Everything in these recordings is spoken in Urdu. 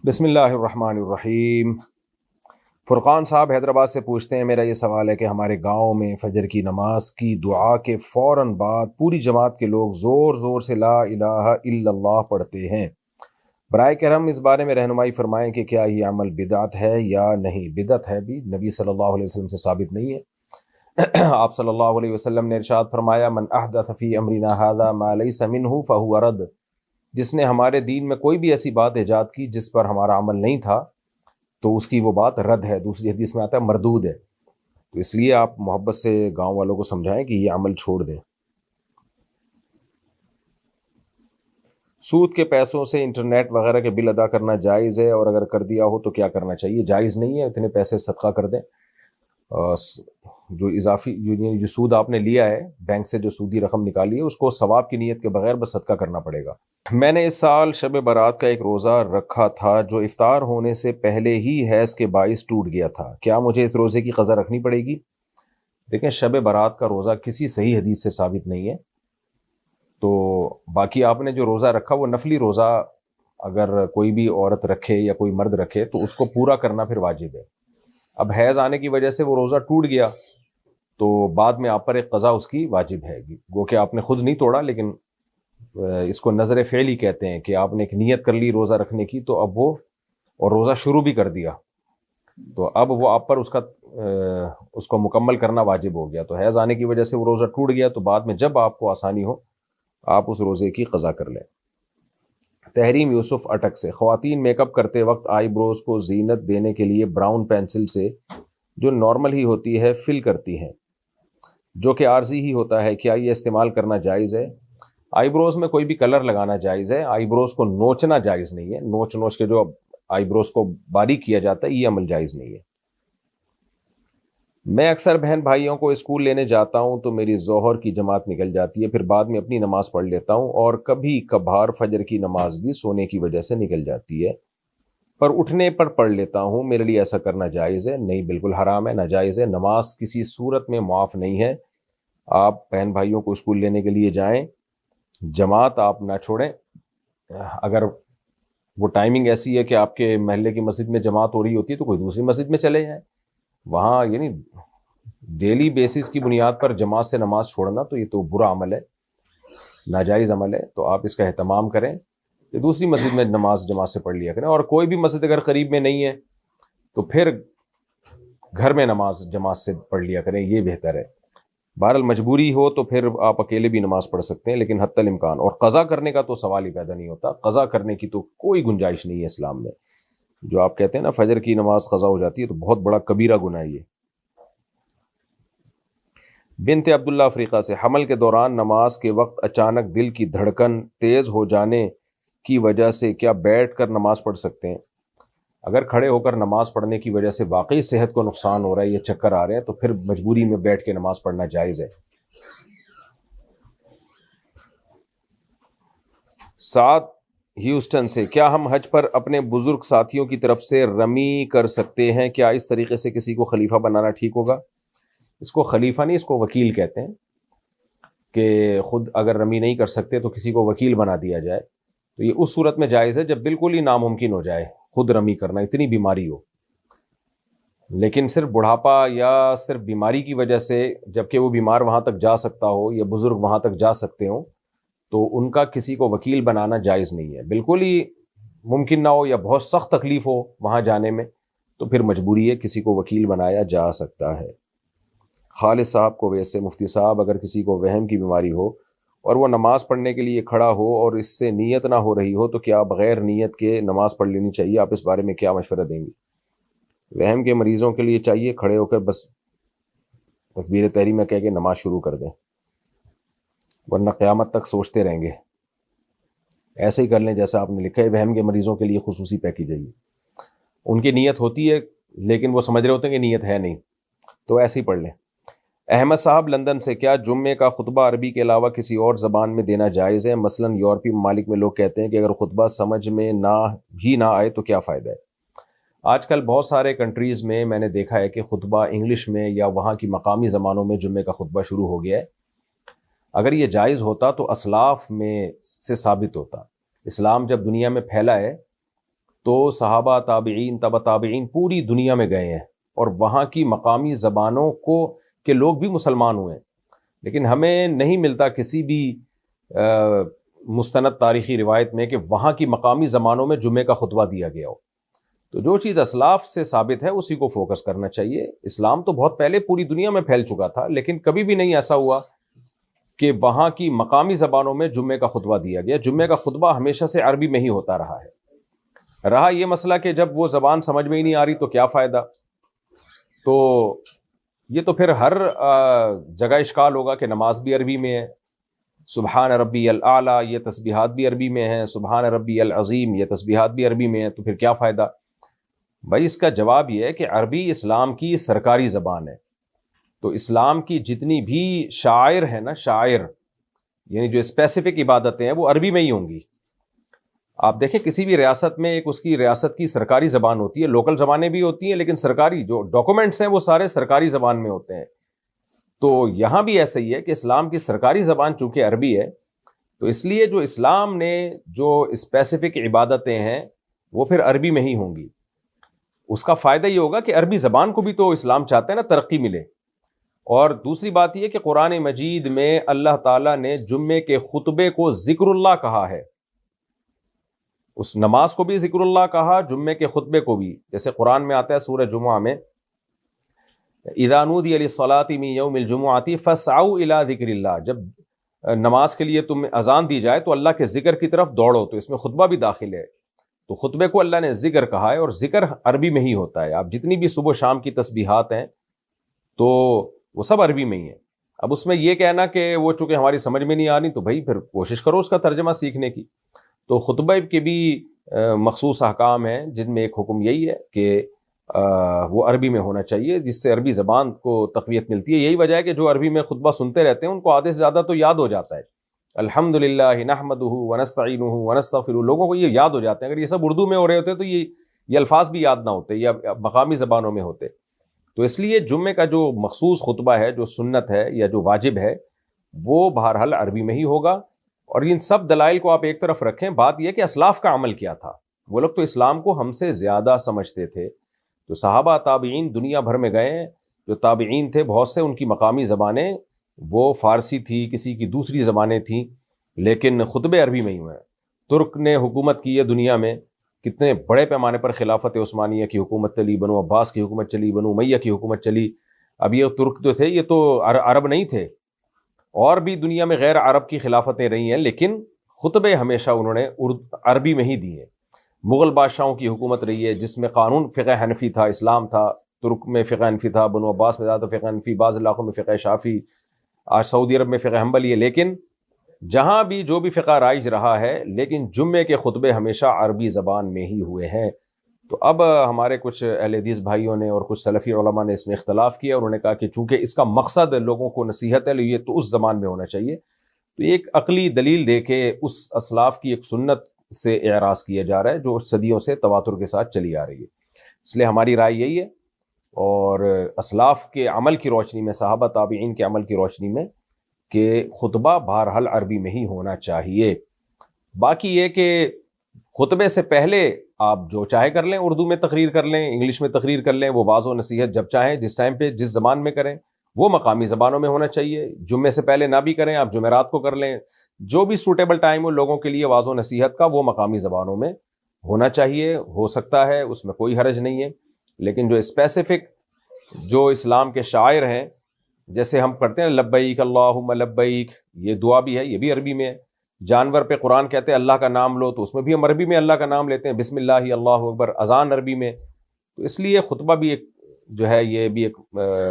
بسم اللہ الرحمن الرحیم۔ فرقان صاحب حیدرآباد سے پوچھتے ہیں، میرا یہ سوال ہے کہ ہمارے گاؤں میں فجر کی نماز کی دعا کے فوراً بعد پوری جماعت کے لوگ زور زور سے لا الہ الا اللہ پڑھتے ہیں۔ برائے کرم اس بارے میں رہنمائی فرمائیں کہ کیا یہ عمل بدعت ہے یا نہیں؟ بدعت ہے بھی، نبی صلی اللہ علیہ وسلم سے ثابت نہیں ہے۔ آپ صلی اللہ علیہ وسلم نے ارشاد فرمایا، من احدث فی امرنا ھذا ما لیس منہ فہو رد۔ جس نے ہمارے دین میں کوئی بھی ایسی بات ایجاد کی جس پر ہمارا عمل نہیں تھا تو اس کی وہ بات رد ہے۔ دوسری حدیث میں آتا ہے مردود ہے۔ تو اس لیے آپ محبت سے گاؤں والوں کو سمجھائیں کہ یہ عمل چھوڑ دیں۔ سود کے پیسوں سے انٹرنیٹ وغیرہ کے بل ادا کرنا جائز ہے، اور اگر کر دیا ہو تو کیا کرنا چاہیے؟ جائز نہیں ہے، اتنے پیسے صدقہ کر دیں۔ جو اضافی جو سود آپ نے لیا ہے، بینک سے جو سودی رقم نکالی ہے، اس کو ثواب کی نیت کے بغیر بس صدقہ کرنا پڑے گا۔ میں نے اس سال شب برات کا ایک روزہ رکھا تھا جو افطار ہونے سے پہلے ہی حیض کے باعث ٹوٹ گیا تھا، کیا مجھے اس روزے کی قضا رکھنی پڑے گی؟ دیکھیں، شب برات کا روزہ کسی صحیح حدیث سے ثابت نہیں ہے، تو باقی آپ نے جو روزہ رکھا وہ نفلی روزہ اگر کوئی بھی عورت رکھے یا کوئی مرد رکھے تو اس کو پورا کرنا پھر واجب ہے۔ اب حیض آنے کی وجہ سے وہ روزہ ٹوٹ گیا تو بعد میں آپ پر ایک قضا اس کی واجب ہے، گو کہ آپ نے خود نہیں توڑا، لیکن اس کو نظر فعلی کہتے ہیں کہ آپ نے ایک نیت کر لی روزہ رکھنے کی، تو اب وہ اور روزہ شروع بھی کر دیا تو اب وہ آپ پر اس کو مکمل کرنا واجب ہو گیا۔ تو حیض آنے کی وجہ سے وہ روزہ ٹوٹ گیا تو بعد میں جب آپ کو آسانی ہو آپ اس روزے کی قضا کر لیں۔ تحریم یوسف اٹک سے، خواتین میک اپ کرتے وقت آئی بروز کو زینت دینے کے لیے براؤن پینسل سے جو نارمل ہی ہوتی ہے فل کرتی ہیں جو کہ عارضی ہی ہوتا ہے، کیا یہ استعمال کرنا جائز ہے؟ آئی بروز میں کوئی بھی کلر لگانا جائز ہے، آئی بروز کو نوچنا جائز نہیں ہے، نوچ کے جو آئی بروز کو باریک کیا جاتا ہے یہ عمل جائز نہیں ہے۔ میں اکثر بہن بھائیوں کو اسکول لینے جاتا ہوں تو میری ظہر کی جماعت نکل جاتی ہے، پھر بعد میں اپنی نماز پڑھ لیتا ہوں، اور کبھی کبھار فجر کی نماز بھی سونے کی وجہ سے نکل جاتی ہے، پر اٹھنے پر پڑھ لیتا ہوں، میرے لیے ایسا کرنا جائز ہے؟ نہیں، بالکل حرام ہے، ناجائز ہے، نماز کسی صورت میں معاف نہیں ہے۔ آپ بہن بھائیوں کو اسکول لینے کے لیے جائیں، جماعت آپ نہ چھوڑیں۔ اگر وہ ٹائمنگ ایسی ہے کہ آپ کے محلے کی مسجد میں جماعت ہو رہی ہوتی ہے تو کوئی دوسری مسجد میں چلے جائیں، وہاں یعنی ڈیلی بیسس کی بنیاد پر جماعت سے نماز چھوڑنا تو یہ تو برا عمل ہے، ناجائز عمل ہے۔ تو آپ اس کا اہتمام کریں کہ دوسری مسجد میں نماز جماعت سے پڑھ لیا کریں، اور کوئی بھی مسجد اگر قریب میں نہیں ہے تو پھر گھر میں نماز جماعت سے پڑھ لیا کریں، یہ بہتر ہے۔ بہرحال مجبوری ہو تو پھر آپ اکیلے بھی نماز پڑھ سکتے ہیں، لیکن حتی الامکان، اور قضا کرنے کا تو سوال ہی پیدا نہیں ہوتا، قضا کرنے کی تو کوئی گنجائش نہیں ہے اسلام میں۔ جو آپ کہتے ہیں نا فجر کی نماز قضا ہو جاتی ہے تو بہت بڑا کبیرہ گناہ ہے یہ۔ بنت عبداللہ افریقہ سے، حمل کے دوران نماز کے وقت اچانک دل کی دھڑکن تیز ہو جانے کی وجہ سے کیا بیٹھ کر نماز پڑھ سکتے ہیں؟ اگر کھڑے ہو کر نماز پڑھنے کی وجہ سے واقعی صحت کو نقصان ہو رہا ہے یا چکر آ رہے ہیں تو پھر مجبوری میں بیٹھ کے نماز پڑھنا جائز ہے۔ سعد ہیوسٹن سے، کیا ہم حج پر اپنے بزرگ ساتھیوں کی طرف سے رمی کر سکتے ہیں؟ کیا اس طریقے سے کسی کو خلیفہ بنانا ٹھیک ہوگا؟ اس کو خلیفہ نہیں، اس کو وکیل کہتے ہیں، کہ خود اگر رمی نہیں کر سکتے تو کسی کو وکیل بنا دیا جائے، تو یہ اس صورت میں جائز ہے جب بالکل ہی ناممکن ہو جائے خود رمی کرنا، اتنی بیماری ہو۔ لیکن صرف بڑھاپا یا صرف بیماری کی وجہ سے، جبکہ وہ بیمار وہاں تک جا سکتا ہو یا بزرگ وہاں تک جا سکتے ہوں، تو ان کا کسی کو وکیل بنانا جائز نہیں ہے۔ بالکل ہی ممکن نہ ہو یا بہت سخت تکلیف ہو وہاں جانے میں تو پھر مجبوری ہے، کسی کو وکیل بنایا جا سکتا ہے۔ خالد صاحب کو ویسے، مفتی صاحب اگر کسی کو وہم کی بیماری ہو اور وہ نماز پڑھنے کے لیے کھڑا ہو اور اس سے نیت نہ ہو رہی ہو تو کیا بغیر نیت کے نماز پڑھ لینی چاہیے؟ آپ اس بارے میں کیا مشورہ دیں گے؟ وہم کے مریضوں کے لیے چاہیے کھڑے ہو کر بس تکبیر تحریمہ کہہ کے نماز شروع کر دیں، ورنہ قیامت تک سوچتے رہیں گے۔ ایسے ہی کر لیں جیسا آپ نے لکھا ہے، وہم کے مریضوں کے لیے خصوصی پیکیج ہے، ان کی نیت ہوتی ہے لیکن وہ سمجھ رہے ہوتے ہیں کہ نیت ہے نہیں، تو ایسے ہی پڑھ لیں۔ احمد صاحب لندن سے، کیا جمعے کا خطبہ عربی کے علاوہ کسی اور زبان میں دینا جائز ہے؟ مثلا یورپی ممالک میں لوگ کہتے ہیں کہ اگر خطبہ سمجھ میں نہ آئے تو کیا فائدہ ہے؟ آج کل بہت سارے کنٹریز میں نے دیکھا ہے کہ خطبہ انگلش میں یا وہاں کی مقامی زبانوں میں جمعے کا خطبہ شروع ہو گیا ہے۔ اگر یہ جائز ہوتا تو اسلاف میں سے ثابت ہوتا۔ اسلام جب دنیا میں پھیلا ہے تو صحابہ، تابعین، تبع تابعین پوری دنیا میں گئے ہیں اور وہاں کی مقامی زبانوں کے لوگ بھی مسلمان ہوئے ہیں، لیکن ہمیں نہیں ملتا کسی بھی مستند تاریخی روایت میں کہ وہاں کی مقامی زبانوں میں جمعے کا خطبہ دیا گیا ہو۔ تو جو چیز اسلاف سے ثابت ہے اسی کو فوکس کرنا چاہیے۔ اسلام تو بہت پہلے پوری دنیا میں پھیل چکا تھا، لیکن کبھی بھی نہیں ایسا ہوا کہ وہاں کی مقامی زبانوں میں جمعے کا خطبہ دیا گیا۔ جمعے کا خطبہ ہمیشہ سے عربی میں ہی ہوتا رہا ہے۔ رہا یہ مسئلہ کہ جب وہ زبان سمجھ میں ہی نہیں آ رہی تو کیا فائدہ، تو یہ تو پھر ہر جگہ اشکال ہوگا کہ نماز بھی عربی میں ہے، سبحان ربی الاعلیٰ یہ تسبیحات بھی عربی میں ہیں، سبحان ربی العظیم یہ تسبیحات بھی عربی میں ہیں، تو پھر کیا فائدہ؟ بھائی اس کا جواب یہ ہے کہ عربی اسلام کی سرکاری زبان ہے، تو اسلام کی جتنی بھی شاعر ہیں نا، شاعر یعنی جو اسپیسیفک عبادتیں ہیں وہ عربی میں ہی ہوں گی۔ آپ دیکھیں کسی بھی ریاست میں ایک اس کی ریاست کی سرکاری زبان ہوتی ہے، لوکل زبانیں بھی ہوتی ہیں، لیکن سرکاری جو ڈاکومنٹس ہیں وہ سارے سرکاری زبان میں ہوتے ہیں۔ تو یہاں بھی ایسا ہی ہے کہ اسلام کی سرکاری زبان چونکہ عربی ہے، تو اس لیے جو اسلام نے جو اسپیسیفک عبادتیں ہیں وہ پھر عربی میں ہی ہوں گی۔ اس کا فائدہ یہ ہوگا کہ عربی زبان کو بھی تو اسلام چاہتے ہیں نا ترقی ملے۔ اور دوسری بات یہ کہ قرآن مجید میں اللہ تعالیٰ نے جمعے کے خطبے کو ذکر اللہ کہا ہے، اس نماز کو بھی ذکر اللہ کہا، جمعے کے خطبے کو بھی۔ جیسے قرآن میں آتا ہے سورہ جمعہ میں، اذا نودی للصلاۃ من یوم الجمعۃ فاسعوا الی ذکر اللہ، جب نماز کے لیے تم اذان دی جائے تو اللہ کے ذکر کی طرف دوڑو، تو اس میں خطبہ بھی داخل ہے۔ تو خطبے کو اللہ نے ذکر کہا ہے، اور ذکر عربی میں ہی ہوتا ہے۔ آپ جتنی بھی صبح و شام کی تسبیحات ہیں تو وہ سب عربی میں ہی ہیں۔ اب اس میں یہ کہنا کہ وہ چونکہ ہماری سمجھ میں نہیں آ رہی تو بھائی پھر کوشش کرو اس کا ترجمہ سیکھنے کی۔ تو خطبہ کے بھی مخصوص احکام ہیں، جن میں ایک حکم یہی ہے کہ وہ عربی میں ہونا چاہیے، جس سے عربی زبان کو تقویت ملتی ہے۔ یہی وجہ ہے کہ جو عربی میں خطبہ سنتے رہتے ہیں ان کو آدھے سے زیادہ تو یاد ہو جاتا ہے۔ الحمدللہ نحمدہ ونستعینہ ونستغفرہ، لوگوں کو یہ یاد ہو جاتے ہیں۔ اگر یہ سب اردو میں ہو رہے ہوتے تو یہ الفاظ بھی یاد نہ ہوتے یا مقامی زبانوں میں ہوتے۔ تو اس لیے جمعے کا جو مخصوص خطبہ ہے، جو سنت ہے یا جو واجب ہے، وہ بہرحال عربی میں ہی ہوگا۔ اور ان سب دلائل کو آپ ایک طرف رکھیں، بات یہ کہ اسلاف کا عمل کیا تھا۔ وہ لوگ تو اسلام کو ہم سے زیادہ سمجھتے تھے۔ تو صحابہ تابعین دنیا بھر میں گئے ہیں، جو تابعین تھے بہت سے ان کی مقامی زبانیں وہ فارسی تھی، کسی کی دوسری زبانیں تھیں، لیکن خطبے عربی میں ہی ہوئے ہیں۔ ترک نے حکومت کی ہے دنیا میں، کتنے بڑے پیمانے پر خلافت عثمانیہ کی حکومت چلی، بنو عباس کی حکومت چلی، بنو امیہ کی حکومت چلی۔ اب یہ ترک جو تھے یہ تو عرب نہیں تھے، اور بھی دنیا میں غیر عرب کی خلافتیں رہی ہیں، لیکن خطبے ہمیشہ انہوں نے عربی میں ہی دی ہیں۔ مغل بادشاہوں کی حکومت رہی ہے جس میں قانون فقہ حنفی تھا، اسلام تھا۔ ترک میں فقہ حنفی تھا، بنو عباس میں زیادہ فقہ حنفی، بعض علاقوں میں فقہ شافی، آج سعودی عرب میں فقہ حنبلی ہے۔ لیکن جہاں بھی جو بھی فقہ رائج رہا ہے، لیکن جمعے کے خطبے ہمیشہ عربی زبان میں ہی ہوئے ہیں۔ تو اب ہمارے کچھ اہل حدیث بھائیوں نے اور کچھ سلفی علماء نے اس میں اختلاف کیا، انہوں نے کہا کہ چونکہ اس کا مقصد لوگوں کو نصیحت ہے، یہ تو اس زبان میں ہونا چاہیے۔ تو ایک عقلی دلیل دے کے اس اسلاف کی ایک سنت سے اعراض کیا جا رہا ہے جو صدیوں سے تواتر کے ساتھ چلی آ رہی ہے۔ اس لیے ہماری رائے یہی ہے، اور اسلاف کے عمل کی روشنی میں، صحابہ تابعین کے عمل کی روشنی میں، کہ خطبہ بہرحال عربی میں ہی ہونا چاہیے۔ باقی یہ کہ خطبے سے پہلے آپ جو چاہے کر لیں، اردو میں تقریر کر لیں، انگلش میں تقریر کر لیں، وہ واعظ و نصیحت جب چاہیں جس ٹائم پہ جس زبان میں کریں، وہ مقامی زبانوں میں ہونا چاہیے۔ جمعے سے پہلے نہ بھی کریں، آپ جمعرات کو کر لیں، جو بھی سوٹیبل ٹائم ہو لوگوں کے لیے واعظ و نصیحت کا، وہ مقامی زبانوں میں ہونا چاہیے۔ ہو سکتا ہے، اس میں کوئی حرج نہیں ہے، لیکن جو اسپیسیفک جو اسلام کے شاعر ہیں، جیسے ہم پڑھتے ہیں لبیک اللہم لبیک، یہ دعا بھی ہے، یہ بھی عربی میں ہے۔ جانور پہ قرآن کہتے ہیں اللہ کا نام لو، تو اس میں بھی ہم عربی میں اللہ کا نام لیتے ہیں، بسم اللہ اللہ اکبر، اذان عربی میں۔ تو اس لیے خطبہ بھی ایک جو ہے یہ بھی ایک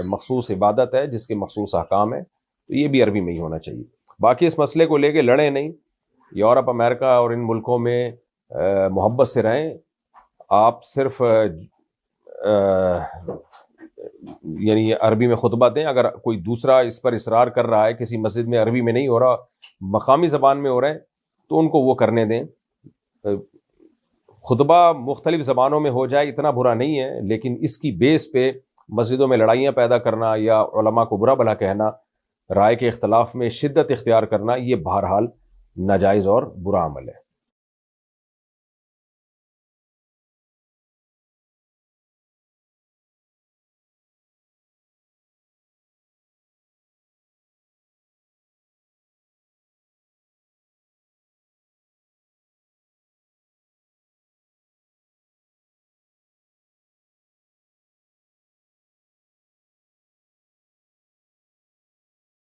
مخصوص عبادت ہے جس کے مخصوص احکام ہیں، تو یہ بھی عربی میں ہی ہونا چاہیے۔ باقی اس مسئلے کو لے کے لڑیں نہیں، یورپ، امریکہ اور ان ملکوں میں محبت سے رہیں۔ آپ صرف یعنی عربی میں خطبہ دیں، اگر کوئی دوسرا اس پر اصرار کر رہا ہے، کسی مسجد میں عربی میں نہیں ہو رہا، مقامی زبان میں ہو رہا ہے، تو ان کو وہ کرنے دیں۔ خطبہ مختلف زبانوں میں ہو جائے اتنا برا نہیں ہے، لیکن اس کی بیس پہ مسجدوں میں لڑائیاں پیدا کرنا یا علماء کو برا بھلا کہنا، رائے کے اختلاف میں شدت اختیار کرنا، یہ بہرحال ناجائز اور برا عمل ہے۔